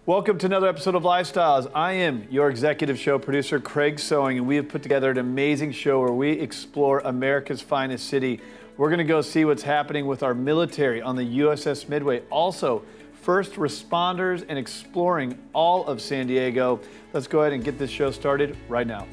Welcome to another episode of Lifestyles. I am your executive show producer, Craig Sewing, and we have put together an amazing show where we explore America's finest city. We're going to go see what's happening with our military on the USS Midway. Also, first responders and exploring all of San Diego. Let's go ahead and get this show started right now.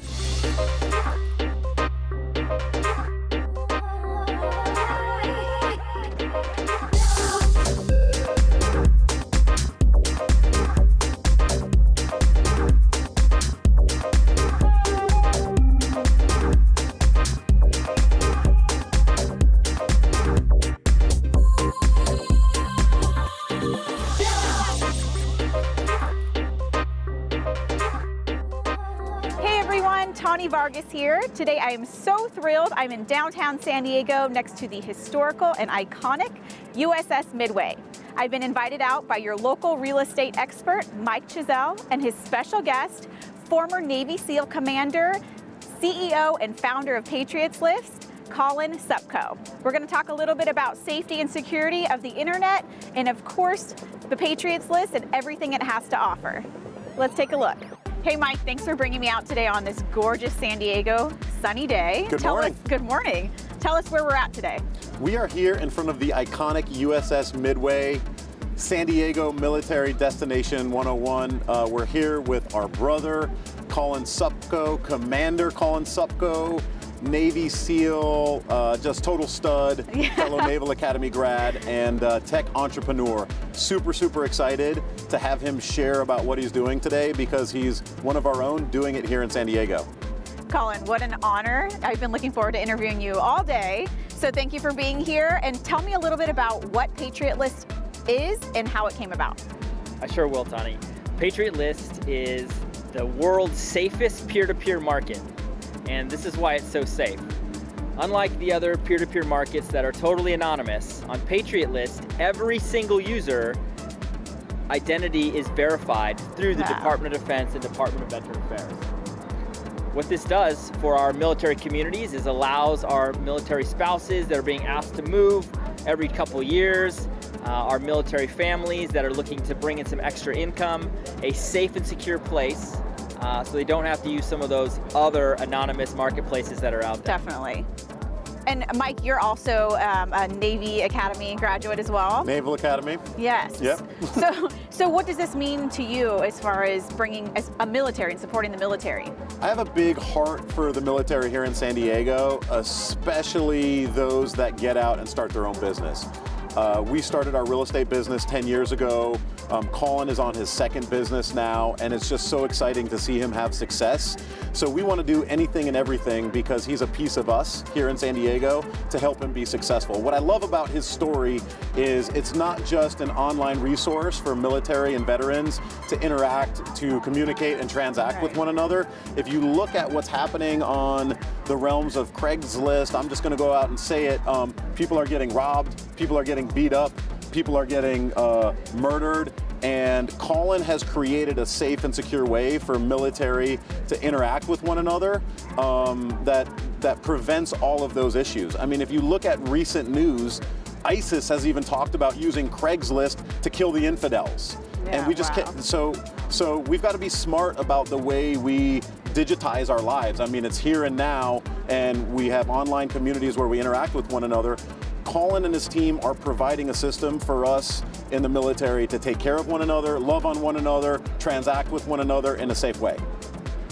Vargas here. Today I am so thrilled. I'm in downtown San Diego next to the historical and iconic USS Midway. I've been invited out by your local real estate expert, Mike Chiesl, and his special guest, former Navy SEAL commander, CEO and founder of Patriot's List, Colin Supko. We're going to talk a little bit about safety and security of the internet and of course the Patriot's List and everything it has to offer. Let's take a look. Hey Mike, thanks for bringing me out today on this gorgeous San Diego sunny day. Good morning. Good morning. Tell us where we're at today. We are here in front of the iconic USS Midway, San Diego Military Destination 101. We're here with our brother, Colin Supko, Commander Colin Supko, Navy SEAL, just total stud, fellow Naval Academy grad, and tech entrepreneur. Super excited to have him share about what he's doing today because he's one of our own doing it here in San Diego. Colin, what an honor. I've been looking forward to interviewing you all day. So thank you for being here and tell me a little bit about what Patriot List is and how it came about. I sure will, Tawnie. Patriot List is the world's safest peer-to-peer market. And this is why it's so safe. Unlike the other peer-to-peer markets that are totally anonymous, on Patriot List, every single user identity is verified through the Department of Defense and Department of Veteran Affairs. What this does for our military communities is allows our military spouses that are being asked to move every couple years, our military families that are looking to bring in some extra income, a safe and secure place so they don't have to use some of those other anonymous marketplaces that are out there. Definitely. And Mike, you're also a Navy Academy graduate as well. Naval Academy. Yes. Yep. so what does this mean to you as far as bringing a military and supporting the military? I have a big heart for the military here in San Diego, especially those that get out and start their own business. We started our real estate business 10 years ago. Colin is on his second business now, and it's just so exciting to see him have success. So we want to do anything and everything because he's a piece of us here in San Diego to help him be successful. What I love about his story is it's not just an online resource for military and veterans to interact, to communicate and transact with one another. If you look at what's happening on the realms of Craigslist, I'm just going to go out and say it, people are getting robbed, people are getting beat up, people are getting murdered, and Colin has created a safe and secure way for military to interact with one another that prevents all of those issues. I mean, if you look at recent news, ISIS has even talked about using Craigslist to kill the infidels. Yeah, and we just can't, so we've got to be smart about the way we digitize our lives. I mean, it's here and now, and we have online communities where we interact with one another. Colin and his team are providing a system for us in the military to take care of one another, love on one another, transact with one another in a safe way.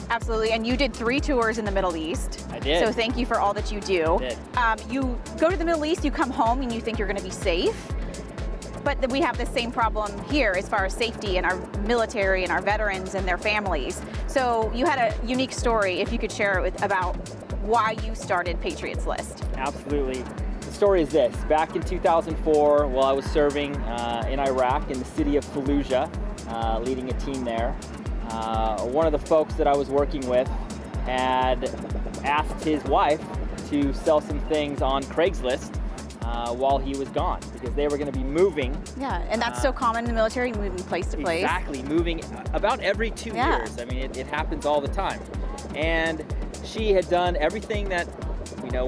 Absolutely, and you did 3 tours in the Middle East. I did. So thank you for all that you do. I did. You go to the Middle East, you come home and you think you're going to be safe, but we have the same problem here as far as safety and our military and our veterans and their families. So you had a unique story, if you could share it about why you started Patriot's List. Absolutely. The story is this. Back in 2004, while I was serving in Iraq in the city of Fallujah, leading a team there, one of the folks that I was working with had asked his wife to sell some things on Craigslist while he was gone because they were going to be moving. Yeah, and that's so common in the military, moving place to place. Exactly, moving about every 2 years. I mean, it happens all the time. And she had done everything that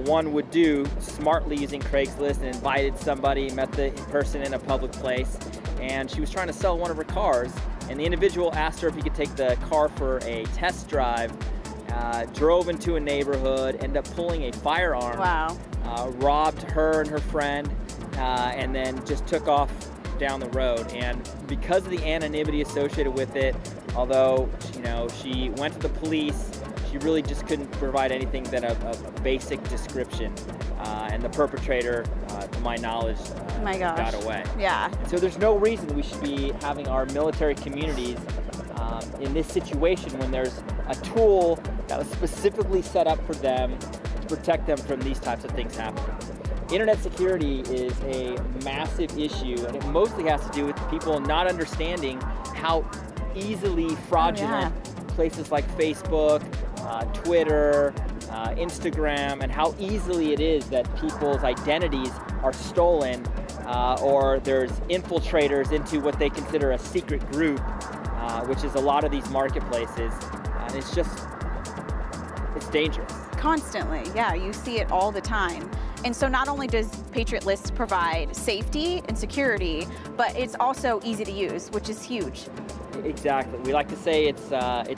one would do smartly using Craigslist and invited somebody, met the person in a public place, and she was trying to sell one of her cars And the individual asked her if he could take the car for a test drive, drove into a neighborhood, ended up pulling a firearm, Wow. Robbed her and her friend, and then just took off down the road. And because of the anonymity associated with it, although, you know, she went to the police, she really just couldn't provide anything than a basic description. And the perpetrator, to my knowledge, Oh my gosh. got away. Yeah. So there's no reason we should be having our military communities in this situation when there's a tool that was specifically set up for them to protect them from these types of things happening. Internet security is a massive issue, and it mostly has to do with people not understanding how easily fraudulent places like Facebook, Twitter, Instagram, and how easily it is that people's identities are stolen, or there's infiltrators into what they consider a secret group, which is a lot of these marketplaces. And it's dangerous. Constantly, yeah, you see it all the time. And so not only does Patriot List provide safety and security, but it's also easy to use, which is huge. Exactly. We like to say it's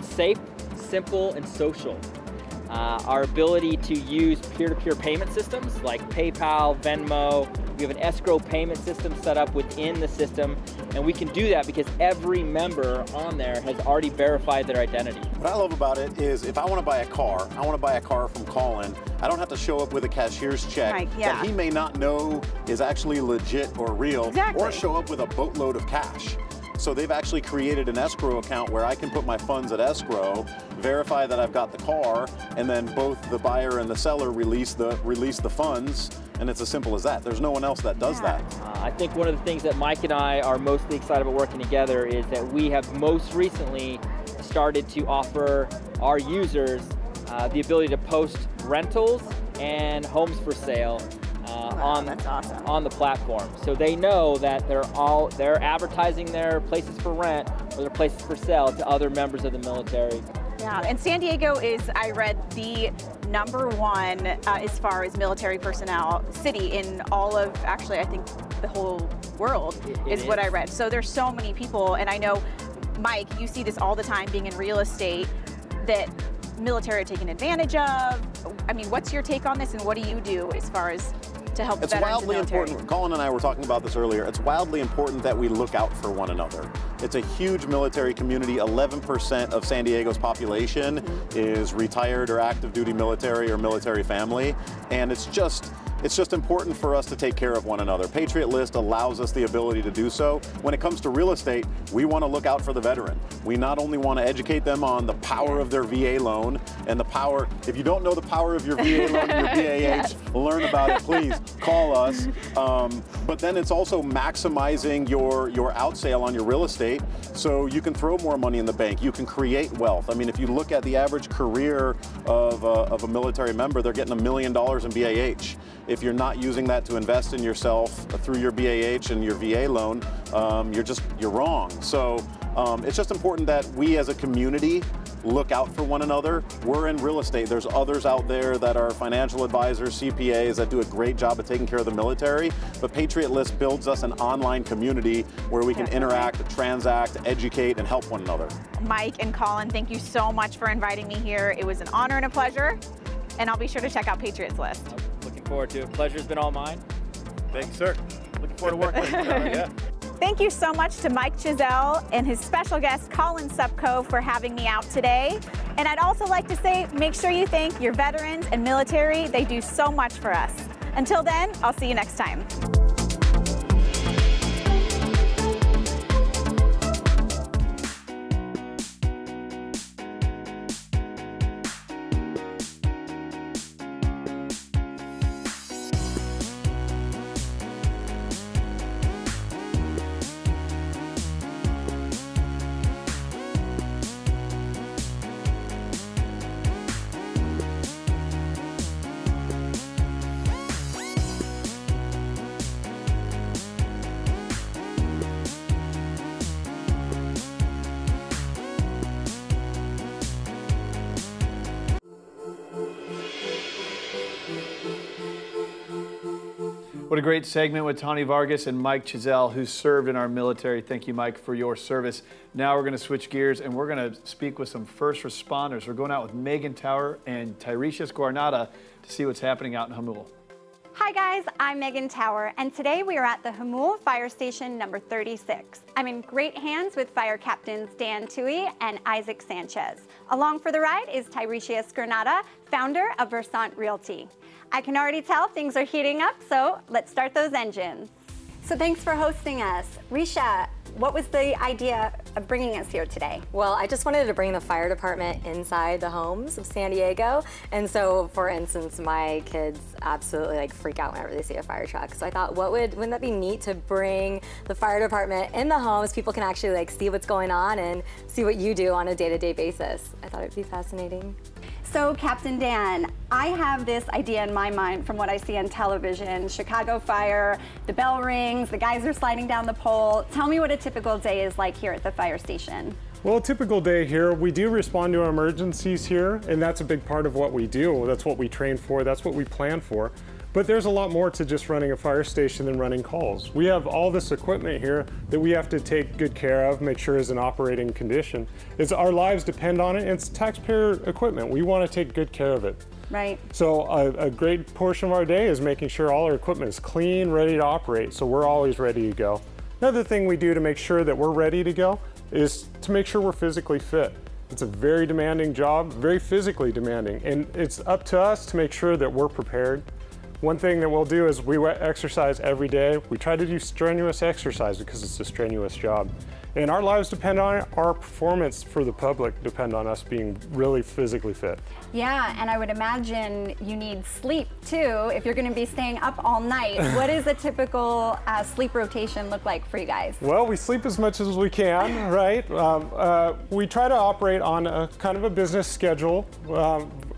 safe, simple, and social. Our ability to use peer-to-peer payment systems like PayPal, Venmo, we have an escrow payment system set up within the system, and we can do that because every member on there has already verified their identity. What I love about it is if I want to buy a car, I want to buy a car from Colin, I don't have to show up with a cashier's check that he may not know is actually legit or real, or show up with a boatload of cash. So they've actually created an escrow account where I can put my funds at escrow, verify that I've got the car, and then both the buyer and the seller release the funds, and it's as simple as that. There's no one else that does that. I think one of the things that Mike and I are mostly excited about working together is that we have most recently started to offer our users the ability to post rentals and homes for sale on the platform. So they know that they're advertising their places for rent or their places for sale to other members of the military. Yeah, and San Diego is, I read, the #1 as far as military personnel city in all of, actually, I think the whole world is what I read. So there's so many people, and I know, Mike, you see this all the time being in real estate, that military are taking advantage of. I mean, what's your take on this, and what do you do as far as to help It's veterans wildly and military? important. Colin and I were talking about this earlier. It's wildly important that we look out for one another. It's a huge military community. 11% of San Diego's population is retired or active duty military or military family, and it's just important for us to take care of one another. Patriot List allows us the ability to do so. When it comes to real estate, we want to look out for the veteran. We not only want to educate them on the power of their VA loan and the power, if you don't know the power of your VA loan and your BAH, learn about it, please call us. But then it's also maximizing your out sale on your real estate so you can throw more money in the bank. You can create wealth. I mean, if you look at the average career of a military member, they're getting $1 million in BAH. If you're not using that to invest in yourself through your BAH and your VA loan, you're wrong. So it's just important that we as a community look out for one another. We're in real estate. There's others out there that are financial advisors, CPAs that do a great job of taking care of the military. But Patriot List builds us an online community where we can interact, transact, educate, and help one another. Mike and Colin, thank you so much for inviting me here. It was an honor and a pleasure, and I'll be sure to check out Patriot's List. Looking forward to it. Pleasure's been all mine. Thanks, sir. Looking forward to working with you. Yeah. Thank you so much to Mike Chiesl and his special guest, Colin Supko, for having me out today. And I'd also like to say, make sure you thank your veterans and military. They do so much for us. Until then, I'll see you next time. What a great segment with Tawnie Vargas and Mike Chiesl, who served in our military. Thank you, Mike, for your service. Now we're going to switch gears and we're going to speak with some first responders. We're going out with Megan Tower and Tyreshias Guarnotta to see what's happening out in Jamul. Hi guys, I'm Megan Tower, and today we are at the Jamul Fire Station number 36. I'm in great hands with Fire Captains Dan Twohy and Issac Sanchez. Along for the ride is Tyreshias Guarnotta, founder of Versant Realty. I can already tell things are heating up, so let's start those engines. So thanks for hosting us. Risha, what was the idea of bringing us here today? Well, I just wanted to bring the fire department inside the homes of San Diego. And so, for instance, my kids absolutely freak out whenever they see a fire truck. So I thought, wouldn't that be neat to bring the fire department in the homes? People can actually see what's going on and see what you do on a day-to-day basis. I thought it'd be fascinating. So, Captain Dan, I have this idea in my mind from what I see on television. Chicago fire, the bell rings, the guys are sliding down the pole. Tell me what a typical day is like here at the fire station. Well, a typical day here, we do respond to emergencies here, and that's a big part of what we do. That's what we train for, that's what we plan for. But there's a lot more to just running a fire station than running calls. We have all this equipment here that we have to take good care of, make sure is in operating condition. Our lives depend on it, and it's taxpayer equipment. We want to take good care of it. Right. So a great portion of our day is making sure all our equipment is clean, ready to operate, so we're always ready to go. Another thing we do to make sure that we're ready to go is to make sure we're physically fit. It's a very demanding job, very physically demanding, and it's up to us to make sure that we're prepared. One thing that we'll do is we exercise every day. We try to do strenuous exercise because it's a strenuous job. And our lives depend on it. Our performance for the public depend on us being really physically fit. Yeah, and I would imagine you need sleep too if you're going to be staying up all night. What does a typical sleep rotation look like for you guys? Well, we sleep as much as we can, right? We try to operate on a kind of a business schedule.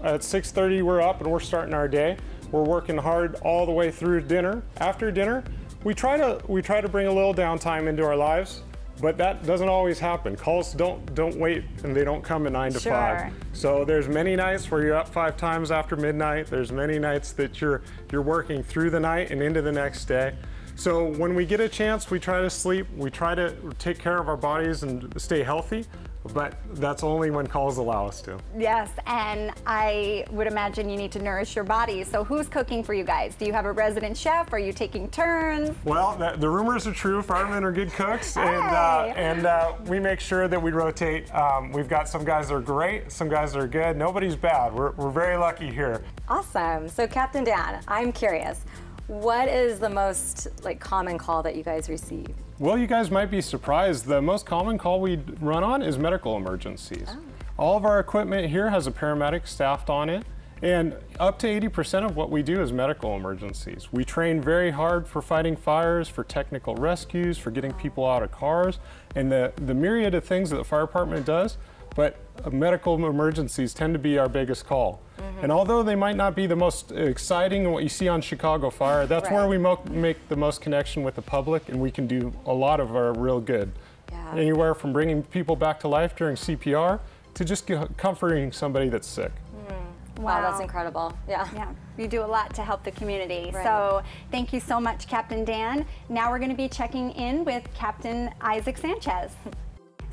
At 6:30 we're up and we're starting our day. We're working hard all the way through dinner. After dinner, we try to bring a little downtime into our lives, but that doesn't always happen. Calls don't wait, and they don't come at 9 to 5. So there's many nights where you're up 5 times after midnight. There's many nights that you're working through the night and into the next day. So when we get a chance, we try to sleep. We try to take care of our bodies and stay healthy. But that's only when calls allow us to. Yes, and I would imagine you need to nourish your body. So who's cooking for you guys? Do you have a resident chef? Are you taking turns? Well, the rumors are true. Firemen are good cooks, and we make sure that we rotate. We've got some guys that are great, some guys that are good. Nobody's bad. We're very lucky here. Awesome. So, Captain Dan, I'm curious. What is the most common call that you guys receive? Well, you guys might be surprised. The most common call we run on is medical emergencies. Oh. All of our equipment here has a paramedic staffed on it, and up to 80% of what we do is medical emergencies. We train very hard for fighting fires, for technical rescues, for getting people out of cars, and the myriad of things that the fire department does, but medical emergencies tend to be our biggest call. Mm-hmm. And although they might not be the most exciting and what you see on Chicago Fire, that's where we make the most connection with the public, and we can do a lot of our real good. Yeah. Anywhere from bringing people back to life during CPR to just comforting somebody that's sick. Mm. Wow, that's incredible. Yeah. You do a lot to help the community. Right. So thank you so much, Captain Dan. Now we're going to be checking in with Captain Issac Sanchez.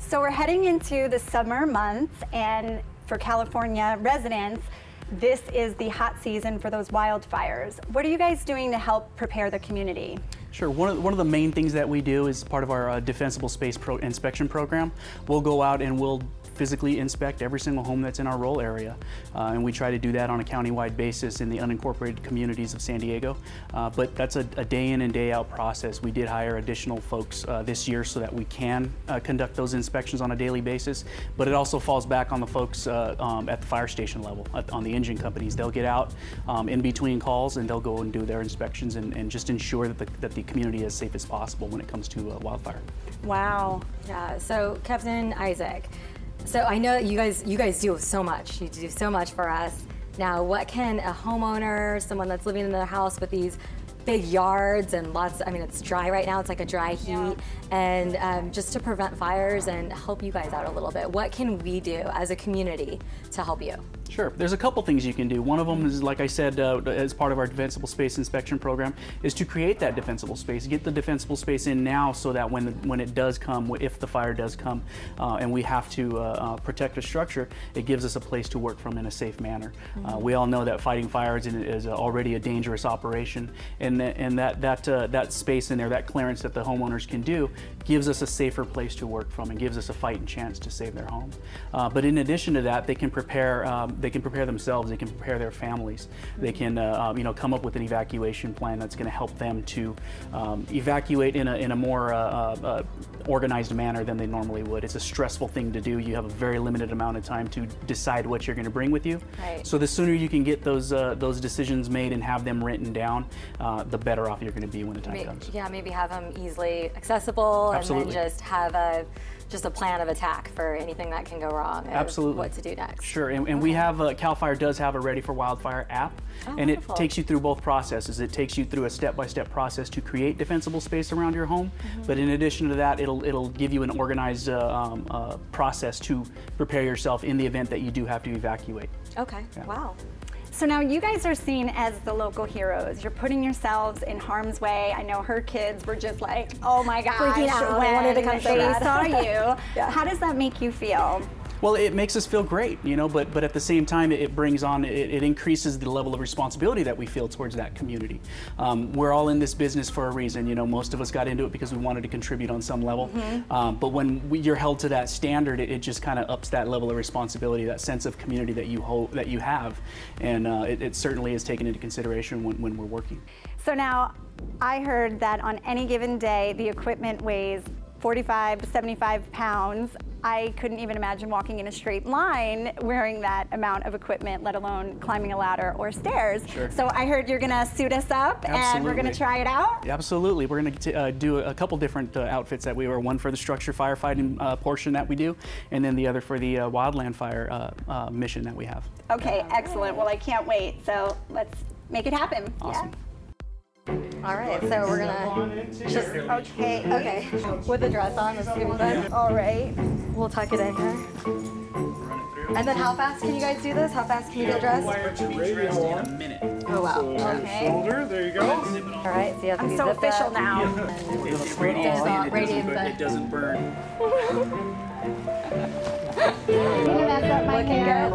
So we're heading into the summer months, and for California residents, this is the hot season for those wildfires. What are you guys doing to help prepare the community? Sure. One of the main things that we do is part of our defensible space inspection program. We'll go out and we'll physically inspect every single home that's in our roll area. And we try to do that on a countywide basis in the unincorporated communities of San Diego. But that's a day in and day out process. We did hire additional folks this year so that we can conduct those inspections on a daily basis. But it also falls back on the folks at the fire station level, on the engine companies. They'll get out in between calls and they'll go and do their inspections and just ensure that the community is as safe as possible when it comes to wildfire. Wow. Yeah, so Captain Issac, so I know you guys do so much. You do so much for us. Now, what can a homeowner, someone that's living in their house with these big yards and lots, I mean, it's dry right now, it's like a dry heat. And just to prevent fires and help you guys out a little bit, what can we do as a community to help you? Sure. There's a couple things you can do. One of them is, like I said, as part of our defensible space inspection program, is to create that defensible space. Get the defensible space in now so that when it does come, if the fire does come, and we have to protect a structure, it gives us a place to work from in a safe manner. We all know that fighting fires is already a dangerous operation, and that space in there, that clearance that the homeowners can do, gives us a safer place to work from and gives us a fighting chance to save their home. But in addition to that, they can prepare themselves, they can prepare their families. They can come up with an evacuation plan that's going to help them to evacuate in a more organized manner than they normally would. It's a stressful thing to do. You have a very limited amount of time to decide what you're going to bring with you. Right. So the sooner you can get those decisions made and have them written down, the better off you're going to be when the time comes. Yeah, maybe have them easily accessible. Absolutely. And then just have a plan of attack for anything that can go wrong. Absolutely. What to do next. Sure, and we have, CAL FIRE does have a Ready for Wildfire app, and wonderful. it takes you through both processes. It takes you through a step-by-step process to create defensible space around your home, but in addition to that, it'll give you an organized process to prepare yourself in the event that you do have to evacuate. Okay, Yeah. wow. So now you guys are seen as the local heroes. You're putting yourselves in harm's way. I know her kids were just like, oh my gosh, Freaking out. when They wanted to come so they bad. saw you. Yeah. How does that make you feel? Well, it makes us feel great, but at the same time, it brings on, it increases the level of responsibility that we feel towards that community. We're all in this business for a reason. Most of us got into it because we wanted to contribute on some level. But when you're held to that standard, it just kind of ups that level of responsibility, that sense of community that you have, and it certainly is taken into consideration when we're working. So now, I heard that on any given day, the equipment weighs 45 to 75 pounds. I couldn't even imagine walking in a straight line wearing that amount of equipment, let alone climbing a ladder or stairs. Sure. So I heard you're gonna suit us up and we're gonna try it out? Absolutely. We're gonna do a couple different outfits that we wear, one for the structure firefighting portion that we do, and then the other for the wildland fire mission that we have. Okay, excellent. Well, I can't wait. So let's make it happen. Awesome. All right, so we're gonna just, okay, with the dress on, let's do that. All right. We'll tuck it in here. And then how fast can you guys do this? How fast can you get dressed? In a minute. Oh wow. Okay. Shoulder, there you go. All right, so you have to I'm be so zipped official up. now. It radiates in, Radiates it doesn't burn. Looking good.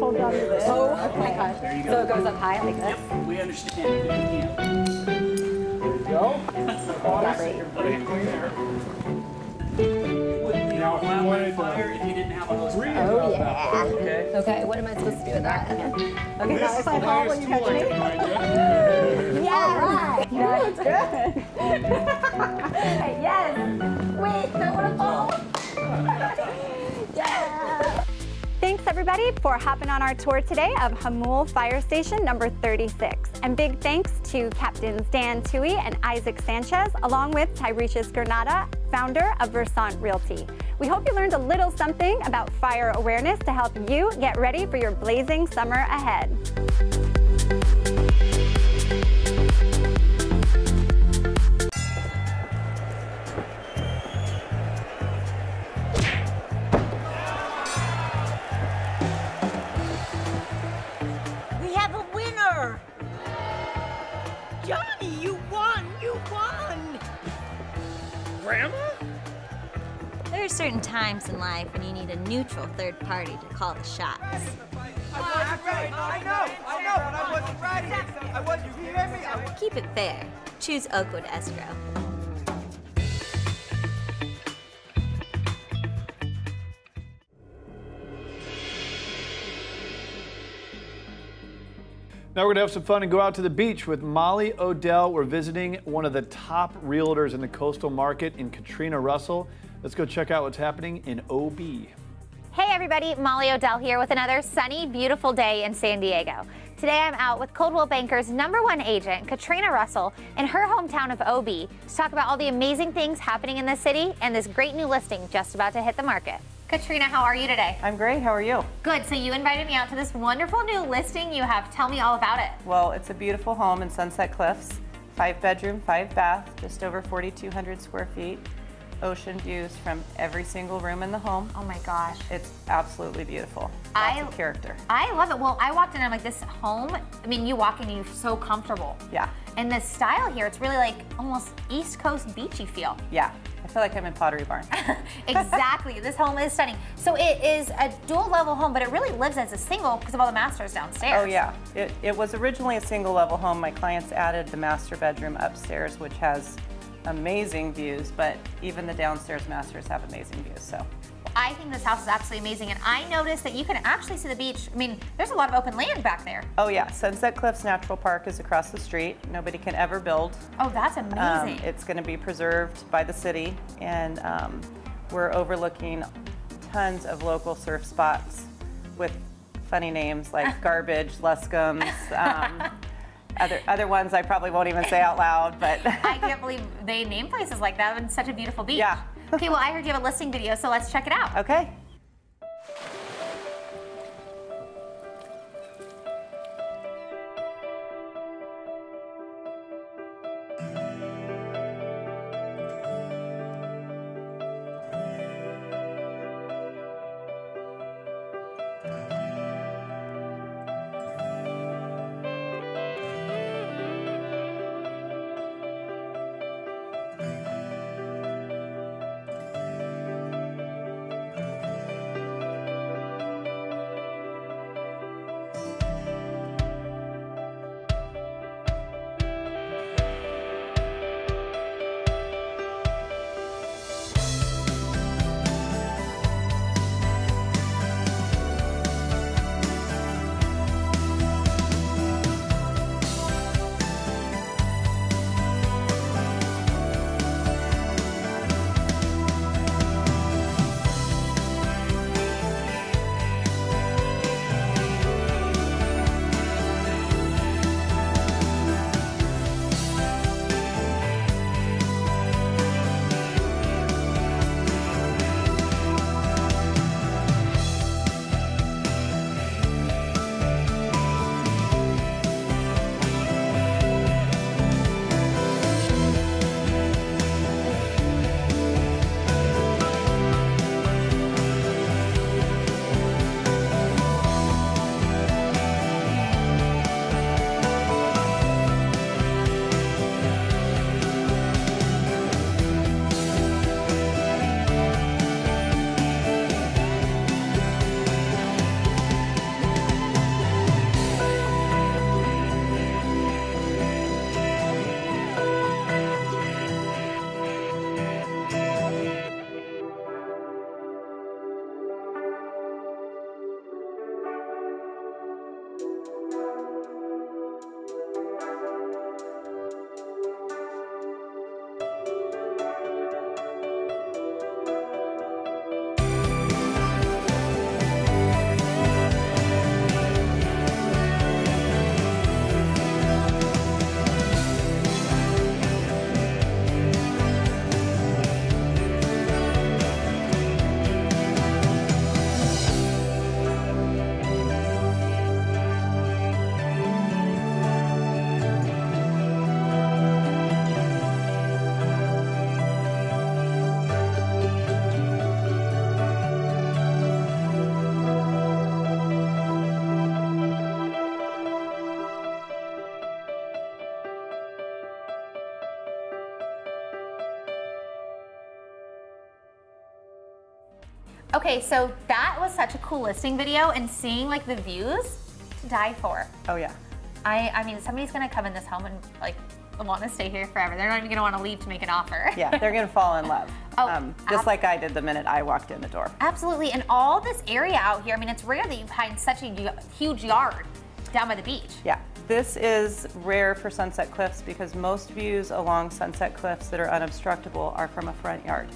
Hold on to this. Oh my gosh. There you go. So it goes up high like this? Yep, we understand if you can. There you go. Now, wildland fire if you didn't have a hose pack. Oh yeah. Okay. Okay, what am I supposed to do with that? Okay, now if I fall, will you catch me? Yeah, right. That's good. Yes. Wait, don't want to fall. Yeah. Thanks everybody for hopping on our tour today of Jamul Fire Station number 36. And big thanks to Captains Dan Twohy and Issac Sanchez, along with Tyreshias Guarnotta, founder of Versant Realty. We hope you learned a little something about fire awareness to help you get ready for your blazing summer ahead. Johnny, you won! You won! Grandma? There are certain times in life when you need a neutral third party to call the shots. I wasn't right. I know, but I wasn't right. I wasn't. You hear me? Keep it fair. Choose Oakwood Escrow. Now we're gonna have some fun and go out to the beach with Molly Odell. We're visiting one of the top realtors in the coastal market in Catrina Russell. Let's go check out what's happening in OB. Hey everybody, Molly Odell here with another sunny, beautiful day in San Diego. Today I'm out with Coldwell Banker's #1 agent, Catrina Russell, in her hometown of OB to talk about all the amazing things happening in the city and this great new listing just about to hit the market. Catrina, how are you today? I'm great, how are you? Good, so you invited me out to this wonderful new listing you have. Tell me all about it. Well, it's a beautiful home in Sunset Cliffs, 5-bedroom, 5-bath, just over 4,200 square feet. Ocean views from every single room in the home. Oh my gosh. It's absolutely beautiful. Lots of character. I love it. Well, I walked in and I'm like, this home, I mean, you walk in and you're so comfortable. Yeah. And the style here, it's really like almost East Coast beachy feel. Yeah. I feel like I'm in Pottery Barn. Exactly. This home is stunning. So it is a dual level home, but it really lives as a single because of all the masters downstairs. Oh yeah. It was originally a single level home. My clients added the master bedroom upstairs, which has amazing views, but even the downstairs masters have amazing views. So I think this house is absolutely amazing, and I noticed that you can actually see the beach. I mean, there's a lot of open land back there. Oh yeah, Sunset Cliffs Natural Park is across the street. Nobody can ever build. Oh, that's amazing. It's going to be preserved by the city, and we're overlooking tons of local surf spots with funny names like Garbage, Luscombe's, other ones I probably won't even say out loud, but I can't believe they name places like that in such a beautiful beach. Yeah. Okay, well, I heard you have a listing video, so let's check it out. Okay. Okay, so that was such a cool listing video, and seeing like the views, to die for. Oh yeah. I mean, somebody's gonna come in this home and like want to stay here forever. They're not even gonna want to leave to make an offer. Yeah, they're gonna fall in love. Oh, just like I did the minute I walked in the door. Absolutely, and all this area out here, I mean, it's rare that you find such a huge yard down by the beach. Yeah, this is rare for Sunset Cliffs because most views along Sunset Cliffs that are unobstructable are from a front yard.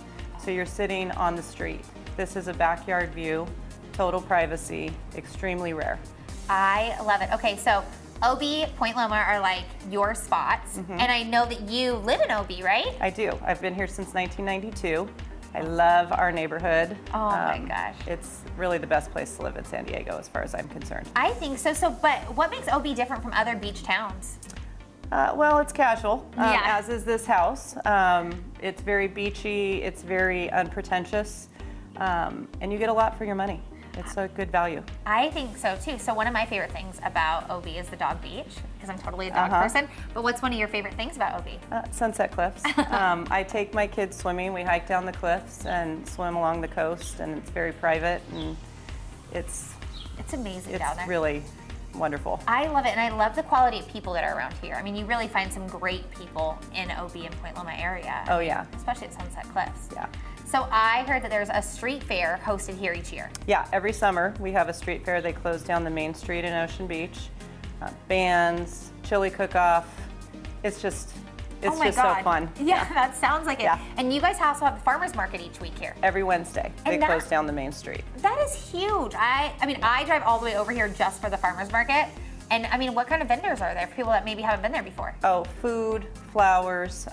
So you're sitting on the street. This is a backyard view, total privacy, extremely rare. I love it. Okay, so OB, Point Loma are like your spots, and I know that you live in OB, right? I do. I've been here since 1992. I love our neighborhood. Oh my gosh. It's really the best place to live in San Diego as far as I'm concerned. I think so. But what makes OB different from other beach towns? Well, it's casual, Yeah. as is this house. It's very beachy, it's very unpretentious, and you get a lot for your money. It's a good value. I think so too. So one of my favorite things about OB is the dog beach, because I'm totally a dog person. But what's one of your favorite things about OB? Sunset Cliffs. I take my kids swimming. We hike down the cliffs and swim along the coast, and it's very private, and it's amazing down there. It's really wonderful. I love it, and I love the quality of people that are around here. I mean, you really find some great people in OB and Point Loma area. Oh yeah. Especially at Sunset Cliffs. Yeah. So I heard that there's a street fair hosted here each year. Yeah, every summer we have a street fair. They close down the main street in Ocean Beach. Bands, chili cook-off. It's just so fun. Yeah, that sounds like it. Yeah. And you guys also have the farmers market each week here. Every Wednesday, they close down the main street. That is huge. I mean, I drive all the way over here just for the farmers market. And I mean, what kind of vendors are there for people that maybe haven't been there before? Oh, food, flowers.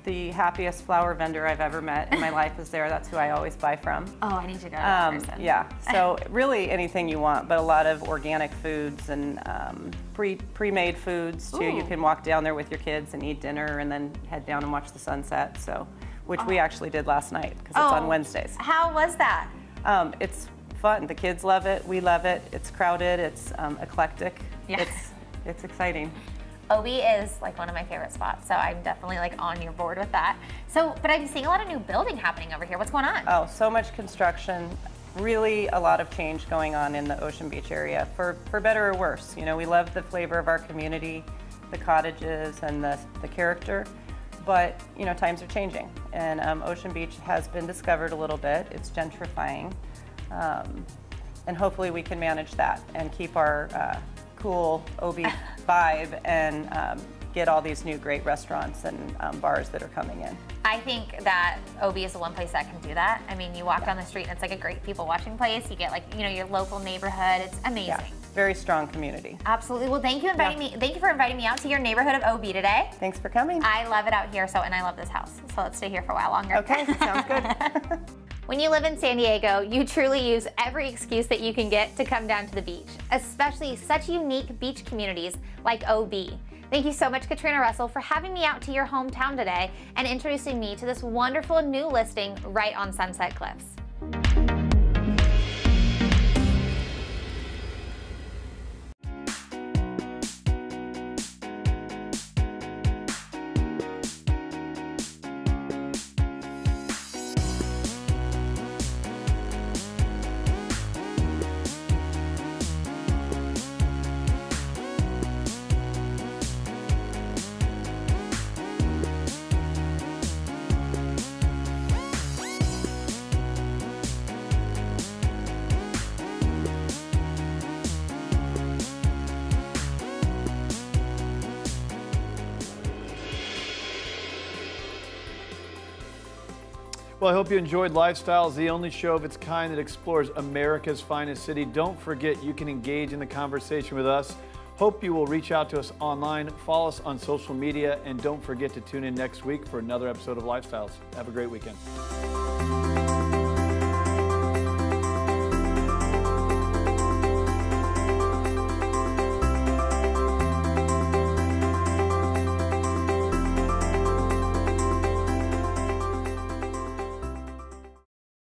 The happiest flower vendor I've ever met in my life is there. That's who I always buy from. Oh, I need to go to that person. Yeah, so really anything you want, but a lot of organic foods and pre-made foods too. Ooh. You can walk down there with your kids and eat dinner and then head down and watch the sunset. So, which we actually did last night because it's on Wednesdays. How was that? It's fun. The kids love it. We love it. It's crowded. It's eclectic. Yeah. It's exciting. OB is like one of my favorite spots, so I'm definitely like on your board with that. So, but I'm seeing a lot of new building happening over here. What's going on? Oh, so much construction. Really a lot of change going on in the Ocean Beach area, for better or worse. You know, we love the flavor of our community, the cottages and the character, but you know, times are changing, and Ocean Beach has been discovered a little bit. It's gentrifying, and hopefully we can manage that and keep our cool OB vibe and get all these new great restaurants and bars that are coming in. I think that OB is the one place that can do that. I mean, you walk down the street and it's like a great people watching place. You get like, you know, your local neighborhood. It's amazing. Yeah, very strong community. Absolutely. Well, thank you for inviting me out to your neighborhood of OB today. Thanks for coming. I love it out here, and I love this house. So let's stay here for a while longer. Okay, sounds good. When you live in San Diego, you truly use every excuse that you can get to come down to the beach, especially such unique beach communities like OB. Thank you so much, Catrina Russell, for having me out to your hometown today and introducing me to this wonderful new listing right on Sunset Cliffs. Well, I hope you enjoyed Lifestyles, the only show of its kind that explores America's finest city. Don't forget you can engage in the conversation with us. Hope you will reach out to us online, follow us on social media, and don't forget to tune in next week for another episode of Lifestyles. Have a great weekend.